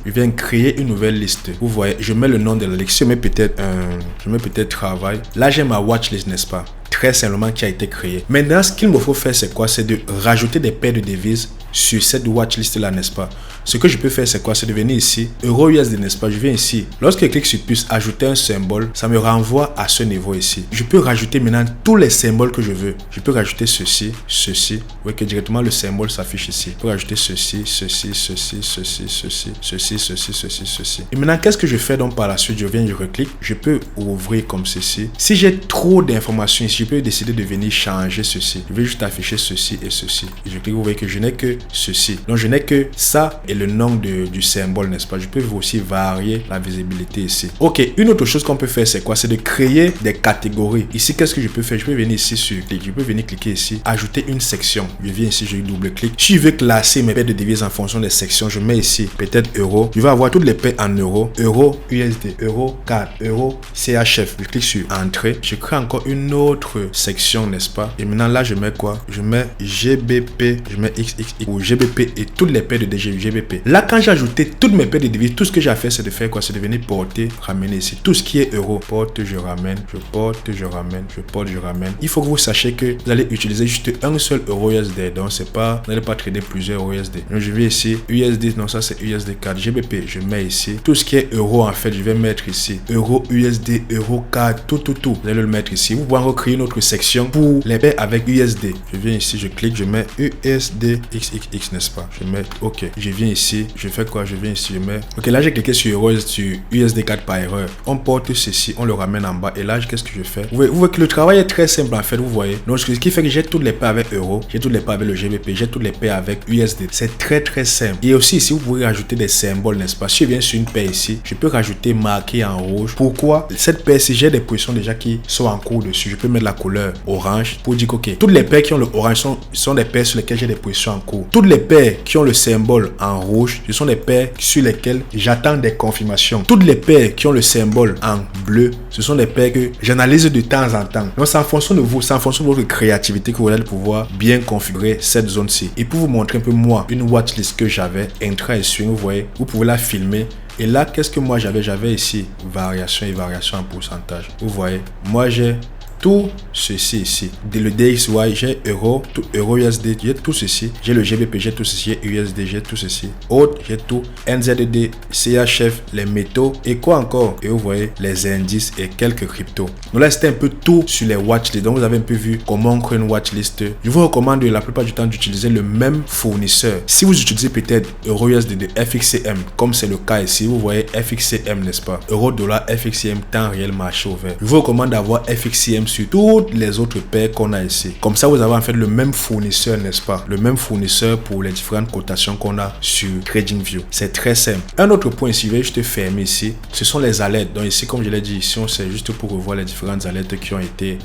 je viens créer une nouvelle liste. Vous voyez, je mets le nom de la liste. Je mets peut-être travail. Là, j'ai ma watchlist, n'est-ce pas? Très simplement qui a été créé. Maintenant, ce qu'il me faut faire, c'est quoi? C'est de rajouter des paires de devises sur cette watchlist là, n'est-ce pas? Ce que je peux faire, c'est quoi? C'est de venir ici, EURUSD, n'est-ce pas? Je viens ici. Lorsque je clique sur plus, ajouter un symbole, ça me renvoie à ce niveau ici. Je peux rajouter maintenant tous les symboles que je veux. Je peux rajouter ceci, ceci. Vous voyez que directement le symbole s'affiche ici. Je peux rajouter ceci, ceci, ceci, ceci, ceci, ceci, ceci, ceci, ceci. Et maintenant, qu'est-ce que je fais donc par la suite? Je viens, je reclique. Je peux ouvrir comme ceci. Si j'ai trop d'informations ici, je peux décider de venir changer ceci. Je vais juste afficher ceci et ceci. Et je clique, vous voyez que je n'ai que ceci. Donc, je n'ai que ça et le nom du symbole, n'est-ce pas? Je peux aussi varier la visibilité ici. Ok, une autre chose qu'on peut faire, c'est quoi? C'est de créer des catégories. Ici, qu'est-ce que je peux faire? Je peux venir ici sur clic. Je peux venir cliquer ici, ajouter une section. Je viens ici, je double-clique. Si je veux classer mes paires de devises en fonction des sections, je mets ici peut-être euros. Je vais avoir toutes les paires en euros. Euro, USD, euro, CAD, euro, CHF. Je clique sur entrée. Je crée encore une autre section, n'est-ce pas? Et maintenant là, je mets quoi? Je mets GBP, je mets XXX ou GBP et toutes les paires de GBP. Là, quand j'ai ajouté toutes mes paires de devises, tout ce que j'ai fait, c'est de faire quoi? C'est de venir porter, ramener ici. Tout ce qui est euro, porte, je ramène, je porte, je ramène, je porte, je ramène. Il faut que vous sachiez que vous allez utiliser juste un seul euro USD. Donc, c'est pas, vous n'allez pas trader plusieurs euro USD. Donc, je vais ici, USD, non, ça c'est USD 4, GBP, je mets ici. Tout ce qui est euro, en fait, je vais mettre ici. Euro, USD, euro 4, tout. Vous allez le mettre ici. Vous pouvez recréer une autre section pour les paires avec USD. Je viens ici, je clique, je mets USD XXX, n'est-ce pas? Je mets OK. Je viens ici, je fais quoi? Je viens ici, je mets OK. Là, j'ai cliqué sur USD 4 par erreur. On porte ceci, on le ramène en bas. Et là, qu'est-ce que je fais? Vous voyez que le travail est très simple en fait, vous voyez. Donc, ce qui fait que j'ai toutes les paires avec euro, j'ai toutes les paires avec le GBP, j'ai toutes les paires avec USD. C'est très simple. Et aussi, ici, vous pouvez rajouter des symboles, n'est-ce pas? Si je viens sur une paire ici, je peux rajouter marqué en rouge. Pourquoi? Cette paire, si j'ai des positions déjà qui sont en cours dessus, je peux mettre la couleur orange pour dire que OK, toutes les paires qui ont le orange sont des paires sur lesquelles j'ai des positions en cours. Toutes les paires qui ont le symbole en rouge, ce sont des paires sur lesquelles j'attends des confirmations. Toutes les paires qui ont le symbole en bleu, ce sont des paires que j'analyse de temps en temps. Donc c'est en fonction de vous, c'est en fonction de votre créativité que vous allez pouvoir bien configurer cette zone-ci. Et pour vous montrer un peu moi, une watchlist que j'avais, intra et swing, vous voyez, vous pouvez la filmer. Et là, qu'est-ce que moi j'avais? J'avais ici variation et variation en pourcentage. Vous voyez, moi j'ai tout ceci ici. Dès le DXY, j'ai euro, tout euro USD, j'ai tout ceci. J'ai le GBP, j'ai tout ceci. J'ai USD, j'ai tout ceci. Autre, j'ai tout. NZD, CHF, les métaux et quoi encore? Et vous voyez les indices et quelques cryptos. Donc là, c'était un peu tout sur les watchlists. Donc vous avez un peu vu comment on crée une watchlist. Je vous recommande la plupart du temps d'utiliser le même fournisseur. Si vous utilisez peut-être euro USD de FXCM, comme c'est le cas ici, vous voyez FXCM, n'est-ce pas? Euro, dollar, FXCM, temps réel, marché ouvert. Je vous recommande d'avoir FXCM sur toutes les autres paires qu'on a ici. Comme ça, vous avez en fait le même fournisseur, n'est-ce pas? Le même fournisseur pour les différentes cotations qu'on a sur TradingView. C'est très simple. Un autre point ici, je vais juste fermer ici. Ce sont les alertes. Donc ici, comme je l'ai dit ici, c'est juste pour revoir les différentes alertes qui ont été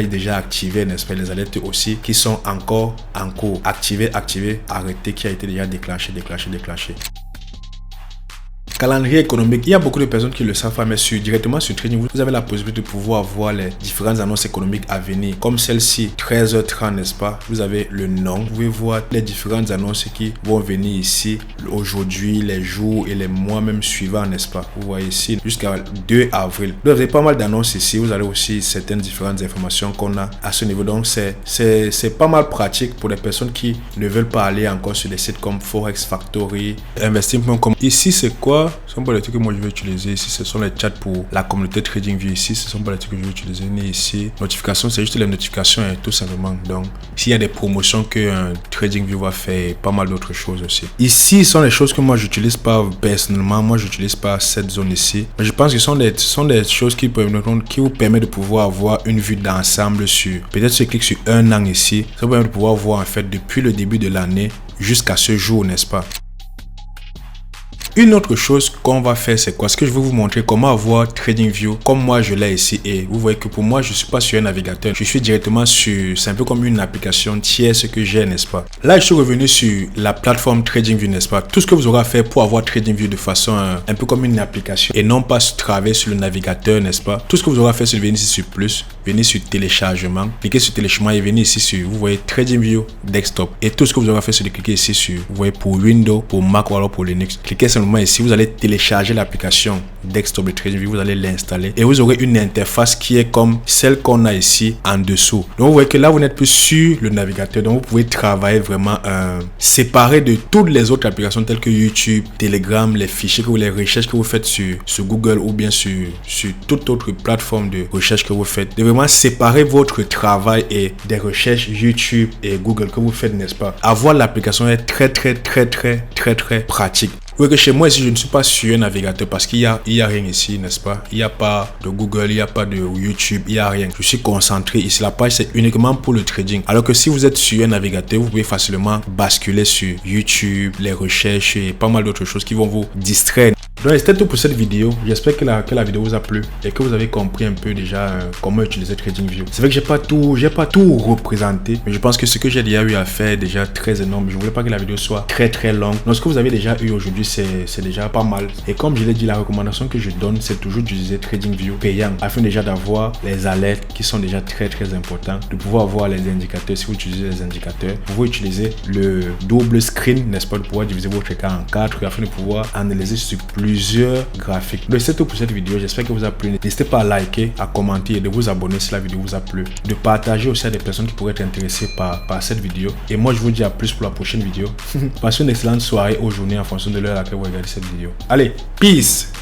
déjà activées, n'est-ce pas? Les alertes aussi qui sont encore en cours. Activer, arrêter, qui a été déjà déclenché. Calendrier économique, il y a beaucoup de personnes qui le savent pas, mais directement sur TradingView, vous avez la possibilité de pouvoir voir les différentes annonces économiques à venir, comme celle-ci, 13h30, n'est-ce pas? Vous avez le nom, vous pouvez voir les différentes annonces qui vont venir ici, aujourd'hui, les jours et les mois même suivants, n'est-ce pas? Vous voyez ici, jusqu'à 2 avril. Donc, vous avez pas mal d'annonces ici, vous avez aussi certaines différentes informations qu'on a à ce niveau, donc c'est pas mal pratique pour les personnes qui ne veulent pas aller encore sur des sites comme Forex Factory, Investing.com. Ici, c'est quoi? Ce sont pas les trucs que moi je vais utiliser ici, ce sont les chats pour la communauté TradingView ici, ce sont pas les trucs que je vais utiliser ici. Notifications, c'est juste les notifications tout simplement. Donc s'il y a des promotions que TradingView va faire, pas mal d'autres choses aussi. Ici ce sont les choses que moi j'utilise pas personnellement, moi j'utilise pas cette zone ici, mais je pense que ce sont des choses qui vous permettent de pouvoir avoir une vue d'ensemble sur, peut-être si je clique sur un an ici, ça vous permet de pouvoir voir en fait depuis le début de l'année jusqu'à ce jour, n'est-ce pas? Une autre chose qu'on va faire, c'est quoi? Ce que je vais vous montrer comment avoir TradingView comme moi je l'ai ici. Et vous voyez que pour moi, je suis pas sur un navigateur. Je suis directement sur, c'est un peu comme une application tierce que j'ai, n'est-ce pas? Là, je suis revenu sur la plateforme TradingView, n'est-ce pas? Tout ce que vous aurez à faire pour avoir TradingView de façon un peu comme une application et non pas travailler sur le navigateur, n'est-ce pas? Tout ce que vous aurez à faire, c'est venir ici sur plus, venir sur téléchargement, cliquer sur téléchargement et venir ici sur, vous voyez, TradingView Desktop. Et tout ce que vous aurez à faire, c'est de cliquer ici sur, vous voyez, pour Windows, pour Mac ou alors pour Linux. Cliquez simplement ici, vous allez télécharger l'application Desktop de TradingView, vous allez l'installer et vous aurez une interface qui est comme celle qu'on a ici en dessous. Donc vous voyez que là, vous n'êtes plus sur le navigateur, donc vous pouvez travailler vraiment séparé de toutes les autres applications telles que YouTube, Telegram, les fichiers que vous, les recherches que vous faites sur Google ou bien sur toute autre plateforme de recherche que vous faites. De vraiment séparer votre travail et des recherches YouTube et Google que vous faites, n'est-ce pas? Avoir l'application est très pratique. Vous voyez que chez moi ici, je ne suis pas sur un navigateur parce qu'il y a rien ici, n'est-ce pas? Il n'y a pas de Google, il n'y a pas de YouTube, il n'y a rien. Je suis concentré ici. La page, c'est uniquement pour le trading. Alors que si vous êtes sur un navigateur, vous pouvez facilement basculer sur YouTube, les recherches et pas mal d'autres choses qui vont vous distraire. Donc c'était tout pour cette vidéo. J'espère que la vidéo vous a plu et que vous avez compris un peu déjà comment utiliser TradingView. C'est vrai que j'ai pas tout représenté, mais je pense que ce que j'ai déjà eu à faire est déjà très énorme. Je voulais pas que la vidéo soit très longue. Donc ce que vous avez déjà eu aujourd'hui, c'est déjà pas mal. Et comme je l'ai dit, la recommandation que je donne, c'est toujours d'utiliser TradingView payant afin déjà d'avoir les alertes qui sont déjà très importants, de pouvoir avoir les indicateurs. Si vous utilisez les indicateurs, vous pouvez utiliser le double screen, n'est-ce pas, de pouvoir diviser votre écran en 4 afin de pouvoir analyser sur plusieurs graphiques. Donc c'est tout pour cette vidéo. J'espère que vous a plu. N'hésitez pas à liker, à commenter et de vous abonner si la vidéo vous a plu. De partager aussi à des personnes qui pourraient être intéressées par cette vidéo. Et moi je vous dis à plus pour la prochaine vidéo. Passez une excellente soirée ou journée en fonction de l'heure à laquelle vous regardez cette vidéo. Allez, peace!